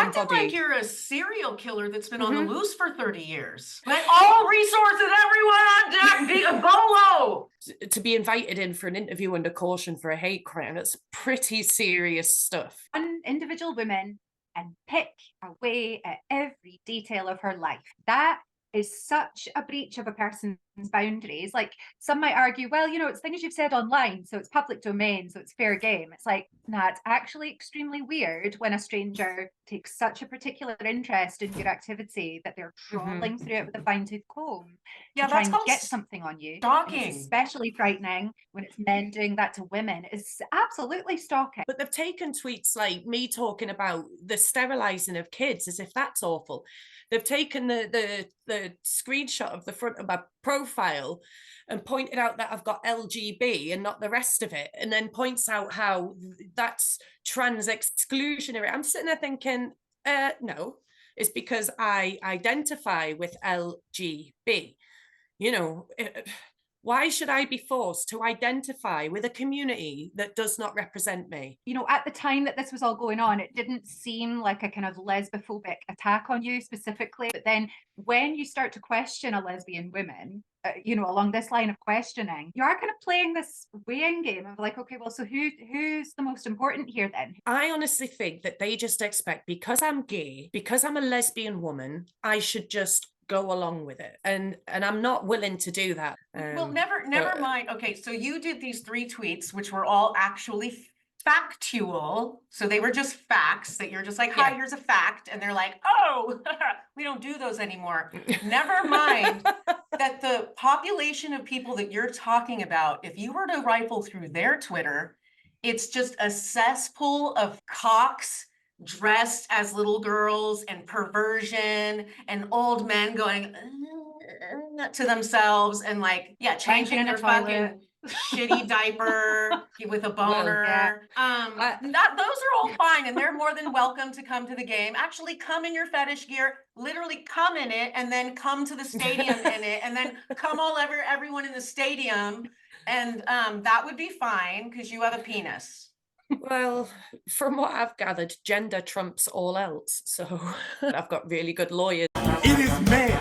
acting body. like you're a serial killer that's been on the loose for 30 years. Like, all resources, everyone on deck, be a bolo. To be invited in for an interview under caution for a hate crime, that's pretty serious stuff. One individual woman and pick away at every detail of her life. That is such a breach of a person's boundaries. Like, some might argue, well, you know, it's things you've said online, so it's public domain, so it's fair game. It's like, nah, it's actually extremely weird when a stranger takes such a particular interest in your activity that they're trawling through it with a fine-tooth comb to try and get something on you. Stalking. It's especially frightening when it's men doing that to women. It's absolutely stalking. But they've taken tweets like me talking about the sterilizing of kids as if that's awful. They've taken the screenshot of the front of my profile and pointed out that I've got LGB and not the rest of it, and then points out how that's trans exclusionary. I'm sitting there thinking, no, it's because I identify with LGB. You know, why should I be forced to identify with a community that does not represent me? You know, at the time that this was all going on, it didn't seem like a kind of lesbophobic attack on you specifically. But then when you start to question a lesbian woman, you know, along this line of questioning, you are kind of playing this weighing game of like, okay, well, so who's the most important here then? I honestly think that they just expect, because I'm gay, because I'm a lesbian woman, I should just go along with it, and I'm not willing to do that. Well, never mind. Okay, so you did these 3 tweets, which were all actually factual. So they were just facts that you're just like, hi, here's a fact. And they're like, oh, we don't do those anymore. Never mind that the population of people that you're talking about, if you were to rifle through their Twitter, it's just a cesspool of cocks dressed as little girls and perversion and old men going to themselves and like, changing their fucking shitty diaper with a boner. Those are all fine, and they're more than welcome to come to the game. Actually, come in your fetish gear, literally come in it, and then come to the stadium in it, and then come everyone in the stadium, and that would be fine because you have a penis. Well, from what I've gathered, gender trumps all else. So I've got really good lawyers. It is man